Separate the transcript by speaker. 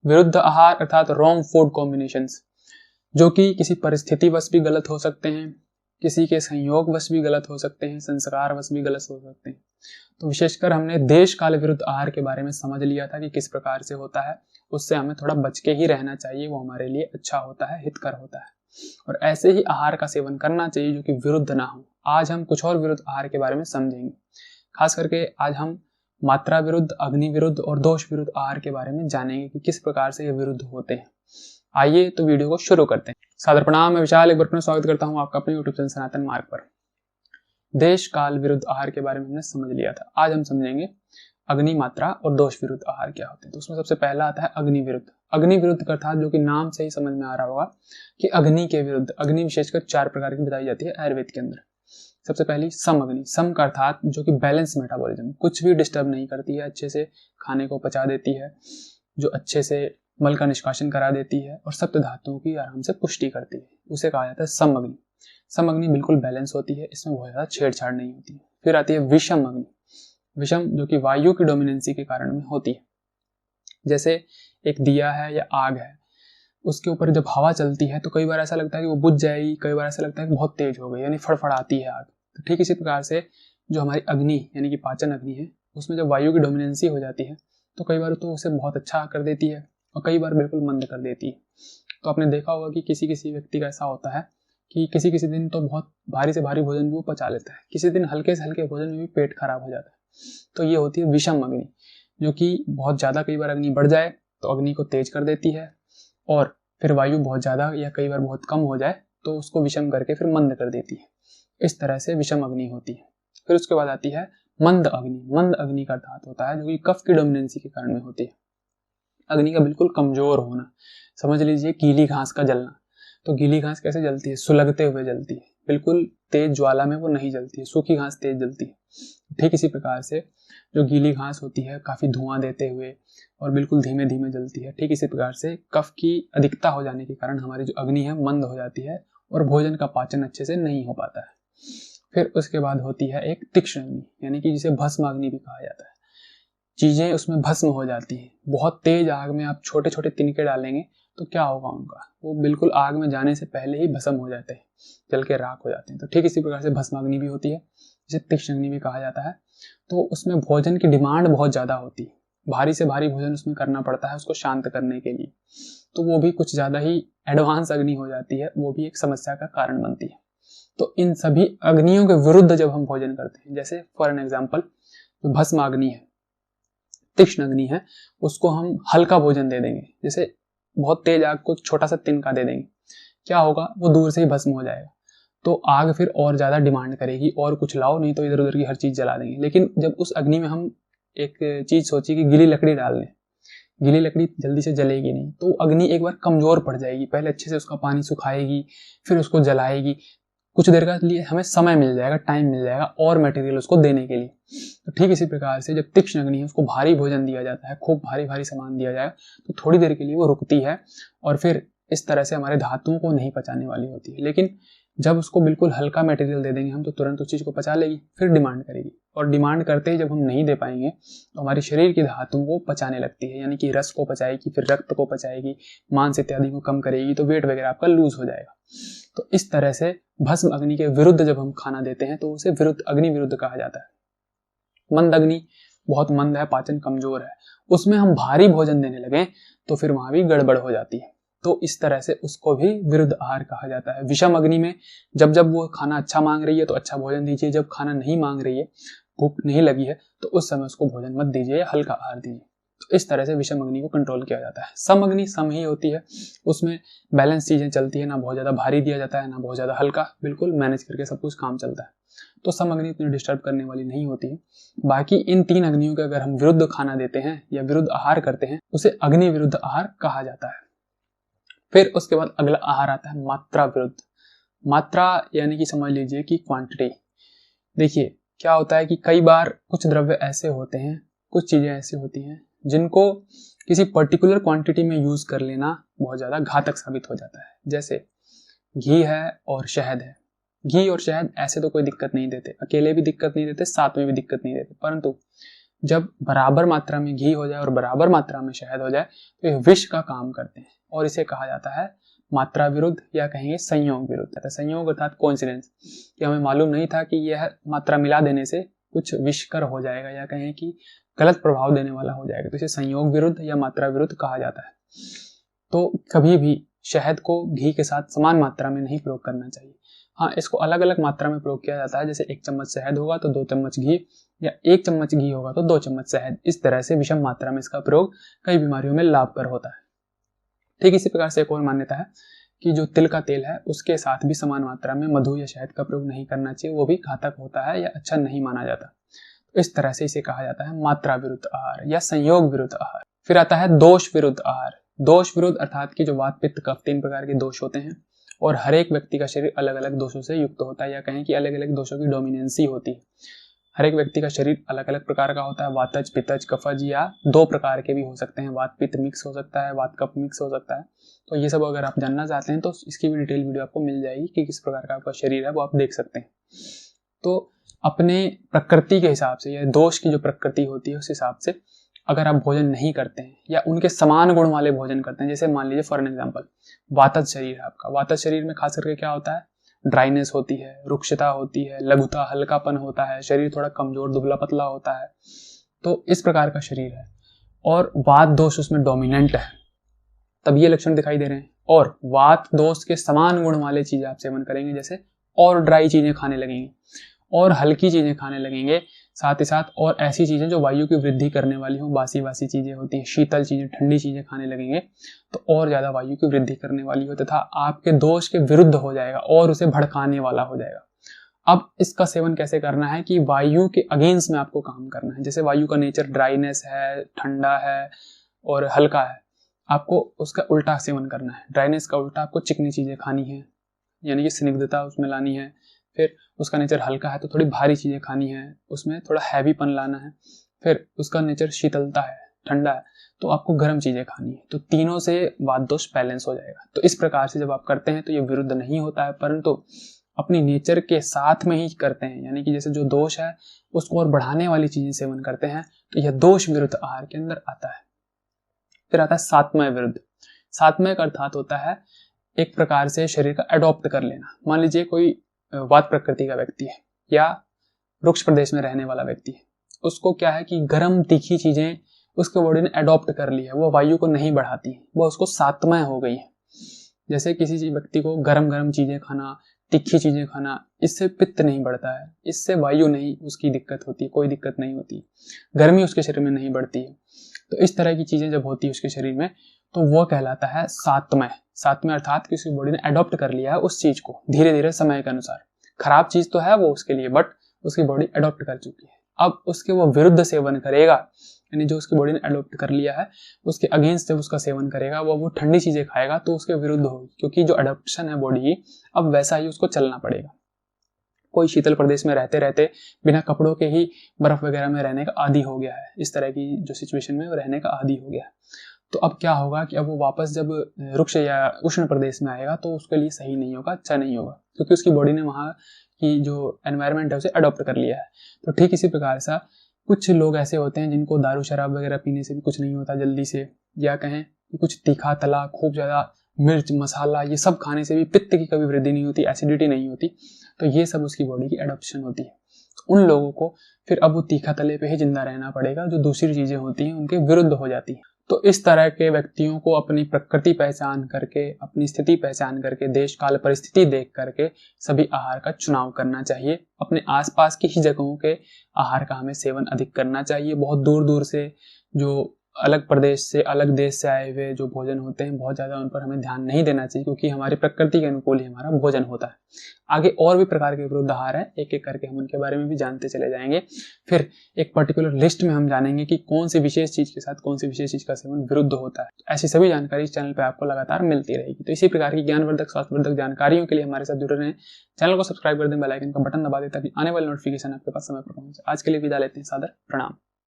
Speaker 1: विरुद्ध आहार अर्थात रॉन्ग फूड कॉम्बिनेशंस, जो कि किसी परिस्थितिवश भी गलत हो सकते हैं, किसी के संयोगवश भी गलत हो सकते हैं, संस्कारवश भी गलत हो सकते हैं। तो विशेषकर हमने देश काल विरुद्ध आहार के बारे में समझ लिया था कि किस प्रकार से होता है, उससे हमें थोड़ा बच के ही रहना चाहिए, वो हमारे लिए अच्छा होता है, हितकर होता है। और ऐसे ही आहार का सेवन करना चाहिए जो कि विरुद्ध ना हो। आज हम कुछ और विरुद्ध आहार के बारे में समझेंगे। खास करके आज हम मात्रा विरुद्ध, अग्नि विरुद्ध और दोष विरुद्ध आहार के बारे में जानेंगे कि किस प्रकार से ये विरुद्ध होते हैं। आइए तो वीडियो को शुरू करते हैं। सादर प्रणाम, मैं विशाल एक बार पुनः स्वागत करता हूं आपका अपने यूट्यूब चैनल सनातन मार्ग पर। देश काल विरुद्ध आहार के बारे में हमने समझ लिया था। आज हम समझेंगे अग्नि, मात्रा और दोष विरुद्ध आहार क्या होते हैं। तो उसमें सबसे पहला आता है अग्नि विरुद्ध। अग्नि विरुद्ध अर्थात जो कि नाम से ही समझ में आ रहा होगा कि अग्नि के विरुद्ध। अग्नि विशेषकर 4 प्रकार की बताई जाती है आयुर्वेद के अंदर। सबसे पहली सम अग्नि। सम का अर्थात जो कि बैलेंस मेटाबॉलिज्म, कुछ भी डिस्टर्ब नहीं करती है, अच्छे से खाने को पचा देती है, जो अच्छे से मल का निष्कासन करा देती है और सप्त धातुओं की आराम से पुष्टि करती है, उसे कहा जाता है सम अग्नि। सम अग्नि बिल्कुल बैलेंस होती है, इसमें बहुत ज्यादा छेड़छाड़ नहीं होती है। फिर आती है विषम अग्नि। विषम जो कि वायु की डोमिनेंसी के कारण में होती है। जैसे एक दिया है या आग है, उसके ऊपर जब हवा चलती है तो कई बार ऐसा लगता है कि वो बुझ जाएगी, कई बार ऐसा लगता है कि बहुत तेज हो गई, यानी फड़फड़ाती है आग। तो ठीक इसी प्रकार से जो हमारी अग्नि यानी कि पाचन अग्नि है, उसमें जब वायु की डोमिनेंसी हो जाती है तो कई बार तो उसे बहुत अच्छा कर देती है और कई बार बिल्कुल मंद कर देती है। तो आपने देखा होगा कि किसी किसी व्यक्ति का ऐसा होता है कि किसी किसी दिन तो बहुत भारी से भारी भोजन भी वो पचा लेता है, किसी दिन हल्के से हल्के भोजन में भी पेट खराब हो जाता है। तो ये होती है विषम अग्नि, जो कि बहुत ज्यादा कई बार अग्नि बढ़ जाए तो अग्नि को तेज कर देती है, और फिर वायु बहुत ज्यादा या कई बार बहुत कम हो जाए तो उसको विषम करके फिर मंद कर देती है। इस तरह से विषम अग्नि होती है। फिर उसके बाद आती है मंद अग्नि। मंद अग्नि का अर्थात होता है जो कि कफ की डोमिनेंसी के कारण में होती है। अग्नि का बिल्कुल कमजोर होना, समझ लीजिए गीली घास का जलना। तो गीली घास कैसे जलती है? सुलगते हुए जलती है, बिल्कुल तेज ज्वाला में वो नहीं जलती है। सूखी घास तेज जलती है। ठीक इसी प्रकार से जो गीली घास होती है काफी धुआं देते हुए और बिल्कुल धीमे धीमे जलती है। ठीक इसी प्रकार से कफ की अधिकता हो जाने के कारण हमारी जो अग्नि है मंद हो जाती है और भोजन का पाचन अच्छे से नहीं हो पाता है। फिर उसके बाद होती है एक तीक्ष्ण अग्नि, यानी कि जिसे भस्म अग्नि भी कहा जाता है। चीजें उसमें भस्म हो जाती हैं। बहुत तेज आग में आप छोटे छोटे तिनके डालेंगे तो क्या होगा उनका? वो बिल्कुल आग में जाने से पहले ही भस्म हो जाते हैं, जल के राख हो जाते हैं। तो ठीक इसी प्रकार से भस्म अग्नि भी होती है, जिसे तीक्ष्ण अग्नि भी कहा जाता है। तो उसमें भोजन की डिमांड बहुत ज्यादा होती है, भारी से भारी भोजन उसमें करना पड़ता है उसको शांत करने के लिए। तो वो भी कुछ ज्यादा ही एडवांस अग्नि हो जाती है, वो भी एक समस्या का कारण बनती है। तो इन सभी अग्नियों के विरुद्ध जब हम भोजन करते हैं, जैसे फॉर एन एग्जाम्पल जो भस्म अग्नि है, तीक्ष्ण अग्नि है, उसको हम हल्का भोजन दे देंगे, जैसे बहुत तेज आग को छोटा सा तिनका दे देंगे, क्या होगा? वो दूर से ही भस्म हो जाएगा। तो आग फिर और ज्यादा डिमांड करेगी, और कुछ लाओ, नहीं तो इधर उधर की हर चीज जला देंगे। लेकिन जब उस अग्नि में हम एक चीज सोचिए कि गीली लकड़ी डाल दें, गीली लकड़ी जल्दी से जलेगी नहीं, तो अग्नि एक बार कमजोर पड़ जाएगी। पहले अच्छे से उसका पानी सुखाएगी, फिर उसको जलाएगी, कुछ देर का लिए हमें समय मिल जाएगा, टाइम मिल जाएगा और मटेरियल उसको देने के लिए। तो ठीक इसी प्रकार से जब तीक्ष्ण अग्नि है, उसको भारी भोजन दिया जाता है, खूब भारी भारी सामान दिया जाएगा, तो थोड़ी देर के लिए वो रुकती है और फिर इस तरह से हमारे धातुओं को नहीं पचाने वाली होती है। लेकिन जब उसको बिल्कुल हल्का मटेरियल दे देंगे हम, तो तुरंत उस चीज को पचा लेगी, फिर डिमांड करेगी, और डिमांड करते ही जब हम नहीं दे पाएंगे तो हमारे शरीर की धातुओं को पचाने लगती है, यानी कि रस को पचाएगी, फिर रक्त को पचाएगी, मांस इत्यादि को कम करेगी, तो वेट वगैरह आपका लूज हो जाएगा। तो इस तरह से भस्म अग्नि के विरुद्ध जब हम खाना देते हैं तो उसे विरुद्ध अग्नि विरुद्ध कहा जाता है। मंद अग्नि बहुत मंद है, पाचन कमजोर है, उसमें हम भारी भोजन देने लगे तो फिर वहां भी गड़बड़ हो जाती है। तो इस तरह से उसको भी विरुद्ध आहार कहा जाता है। विषम अग्नि में जब जब वो खाना अच्छा मांग रही है तो अच्छा भोजन दीजिए, जब खाना नहीं मांग रही है, भूख नहीं लगी है, तो उस समय उसको भोजन मत दीजिए या हल्का आहार दीजिए। तो इस तरह से विषम अग्नि को कंट्रोल किया जाता है। सम अग्नि सम ही होती है, उसमें बैलेंस चीजें चलती है, ना बहुत ज्यादा भारी दिया जाता है ना बहुत ज्यादा हल्का, बिल्कुल मैनेज करके सब कुछ काम चलता है। तो सम अग्नि इतनी डिस्टर्ब करने वाली नहीं होती है। बाकी इन 3 अग्नियों के अगर हम विरुद्ध खाना देते हैं या विरुद्ध आहार करते हैं, उसे अग्नि विरुद्ध आहार कहा जाता है। फिर उसके बाद अगला आहार आता है मात्रा विरुद्ध। मात्रा यानी कि समझ लीजिए कि क्वांटिटी। देखिए क्या होता है कि कई बार कुछ द्रव्य ऐसे होते हैं, कुछ चीजें ऐसी होती हैं जिनको किसी पर्टिकुलर क्वांटिटी में यूज कर लेना बहुत ज्यादा घातक साबित हो जाता है। जैसे घी है और शहद है। घी और शहद ऐसे तो कोई दिक्कत नहीं देते, अकेले भी दिक्कत नहीं देते, साथ में भी दिक्कत नहीं देते, परंतु जब बराबर मात्रा में घी हो जाए और बराबर मात्रा में शहद हो जाए तो ये विष का काम करते हैं और इसे कहा जाता है मात्रा विरुद्ध या कहेंगे संयोग विरुद्ध। संयोग अर्थात कोइंसिडेंस, कि हमें मालूम नहीं था कि यह मात्रा मिला देने से कुछ विषकर हो जाएगा या कहें कि गलत प्रभाव देने वाला हो जाएगा, तो इसे संयोग विरुद्ध या मात्रा विरुद्ध कहा जाता है। तो कभी भी शहद को घी के साथ समान मात्रा में नहीं प्रयोग करना चाहिए। हाँ, इसको अलग अलग मात्रा में प्रयोग किया जाता है, जैसे 1 चम्मच शहद होगा तो 2 चम्मच घी, या 1 चम्मच घी होगा तो 2 चम्मच शहद। इस तरह से विषम मात्रा में इसका प्रयोग कई बीमारियों में लाभकर होता है। ठीक इसी प्रकार से एक और मान्यता है कि जो तिल का तेल है उसके साथ भी समान मात्रा में मधु या शहद का प्रयोग नहीं करना चाहिए, वो भी घातक होता है या अच्छा नहीं माना जाता। तो इस तरह से इसे कहा जाता है मात्रा विरुद्ध आहार या संयोग विरुद्ध आहार। फिर आता है दोष विरुद्ध आहार। दोष विरुद्ध अर्थात कि जो वात पित्त कफ 3 प्रकार के दोष होते हैं और हर एक व्यक्ति का शरीर अलग अलग दोषों से युक्त होता है, या कहें कि अलग अलग दोषों की डोमिनेंसी होती है। हर एक व्यक्ति का शरीर अलग अलग प्रकार का होता है, वातज पित्तज कफज, या 2 प्रकार के भी हो सकते हैं, वात पित्त मिक्स हो सकता है, वात कफ मिक्स हो सकता है। तो ये सब अगर आप जानना चाहते हैं तो इसकी भी डिटेल वीडियो आपको मिल जाएगी कि किस प्रकार का आपका शरीर है, वो आप देख सकते हैं। तो अपने प्रकृति के हिसाब से या दोष की जो प्रकृति होती है उस हिसाब से अगर आप भोजन नहीं करते हैं या उनके समान गुण वाले भोजन करते हैं, जैसे मान लीजिए फॉर एन एग्जांपल वातज शरीर है आपका, वातज शरीर में खास करके क्या होता है, ड्राइनेस होती है, रुक्षता होती है, लघुता हल्कापन होता है, शरीर थोड़ा कमजोर दुबला पतला होता है। तो इस प्रकार का शरीर है और वात दोष उसमें डोमिनेंट है, तब ये लक्षण दिखाई दे रहे हैं। और वात दोष के समान गुण वाले चीजें आप सेवन करेंगे, जैसे और ड्राई चीजें खाने लगेंगे और हल्की चीजें खाने लगेंगे, साथ ही साथ और ऐसी चीजें जो वायु की वृद्धि करने वाली हो, बासी बासी चीजें होती हैं, शीतल चीजें ठंडी चीजें खाने लगेंगे तो और ज्यादा वायु की वृद्धि करने वाली हो तथा आपके दोष के विरुद्ध हो जाएगा और उसे भड़काने वाला हो जाएगा। अब इसका सेवन कैसे करना है कि वायु के अगेंस्ट में आपको काम करना है। जैसे वायु का नेचर ड्राइनेस है, ठंडा है और हल्का है, आपको उसका उल्टा सेवन करना है। ड्राइनेस का उल्टा आपको चिकनी चीजें खानी है, यानी कि स्निग्धता उसमें लानी है। फिर उसका नेचर हल्का है तो थोड़ी भारी चीजें खानी है, उसमें थोड़ा हैवीपन लाना है। फिर उसका नेचर शीतलता है, ठंडा है, तो आपको गर्म चीजें खानी है। तो तीनों से वात दोष बैलेंस हो जाएगा। तो इस प्रकार से जब आप करते हैं तो ये विरुद्ध नहीं होता है, परंतु अपनी नेचर के साथ में ही करते हैं, यानी कि जैसे जो दोष है उसको और बढ़ाने वाली चीजें सेवन करते हैं, तो यह दोष विरुद्ध आहार के अंदर आता है। फिर आता है सात्मय विरुद्ध। सात्मय का अर्थात होता है एक प्रकार से शरीर का अडॉप्ट कर लेना। मान लीजिए कोई वात प्रकृति का व्यक्ति है या रुक्ष प्रदेश में रहने वाला व्यक्ति है, उसको क्या है कि गर्म तीखी चीजें उसके बॉडी ने अडॉप्ट कर ली है, वो वायु को नहीं बढ़ाती है, वो उसको सात्मय हो गई है। जैसे किसी व्यक्ति को गरम गरम चीजें खाना, तीखी चीजें खाना, इससे पित्त नहीं बढ़ता है, इससे वायु नहीं उसकी दिक्कत होती, कोई दिक्कत नहीं होती, गर्मी उसके शरीर में नहीं बढ़ती है। तो इस तरह की चीजें जब होती है उसके शरीर में तो वो कहलाता है सात्मय। सात्मय अर्थात कि उसकी बॉडी ने अडॉप्ट कर लिया है उस चीज को धीरे धीरे समय के अनुसार। खराब चीज तो है वो उसके लिए, बट उसकी बॉडी अडॉप्ट कर चुकी है। अब उसके वो विरुद्ध सेवन करेगा, यानी जो उसकी बॉडी ने अडॉप्ट कर लिया है उसके अगेंस्ट जब उसका सेवन करेगा, वो ठंडी चीजें खाएगा तो उसके विरुद्ध होगी, क्योंकि जो अडॉप्शन है बॉडी की अब वैसा ही उसको चलना पड़ेगा। कोई शीतल प्रदेश में रहते रहते बिना कपड़ों के ही बर्फ वगैरह में रहने का आदी हो गया है, इस तरह की जो सिचुएशन में वो रहने का आदी हो गया है, तो अब क्या होगा कि अब वो वापस जब रुक्ष या उष्ण प्रदेश में आएगा तो उसके लिए सही नहीं होगा, अच्छा नहीं होगा, क्योंकि उसकी बॉडी ने वहाँ की जो एनवायरनमेंट है उसे अडॉप्ट कर लिया है। तो ठीक इसी प्रकार से कुछ लोग ऐसे होते हैं जिनको दारू शराब वगैरह पीने से भी कुछ नहीं होता जल्दी से, या कहें कि कुछ तीखा तला खूब ज़्यादा मिर्च मसाला ये सब खाने से भी पित्त की कभी वृद्धि नहीं होती, एसिडिटी नहीं होती, तो ये सब उसकी बॉडी की एडॉप्शन होती है। तो उन लोगों को फिर अब वो तीखा तले पे ही जिंदा रहना पड़ेगा, जो दूसरी चीज़ें होती हैं उनके विरुद्ध हो जाती हैं। तो इस तरह के व्यक्तियों को अपनी प्रकृति पहचान करके, अपनी स्थिति पहचान करके, देश काल परिस्थिति देख करके सभी आहार का चुनाव करना चाहिए। अपने आसपास की ही जगहों के आहार का हमें सेवन अधिक करना चाहिए। बहुत दूर दूर से जो अलग प्रदेश से अलग देश से आए हुए जो भोजन होते हैं बहुत ज़्यादा उन पर हमें ध्यान नहीं देना चाहिए, क्योंकि हमारी प्रकृति के अनुकूल ही हमारा भोजन होता है। आगे और भी प्रकार के विरुद्ध आहार है, एक एक करके हम उनके बारे में भी जानते चले जाएंगे। फिर एक पर्टिकुलर लिस्ट में हम जानेंगे कि कौन सी विशेष चीज़ के साथ कौन सी विशेष चीज़ का सेवन विरुद्ध होता है। ऐसी सभी जानकारी इस चैनल पर आपको लगातार मिलती रहेगी। तो इसी प्रकार की ज्ञानवर्धक स्वास्थ्यवर्धक जानकारियों के लिए हमारे साथ जुड़े रहें। चैनल को सब्सक्राइब कर दें, बेल आइकन का बटन दबा दें ताकि आने वाली नोटिफिकेशन आपके पास समय पर पहुंचे। आज के लिए विदा लेते हैं, सादर प्रणाम।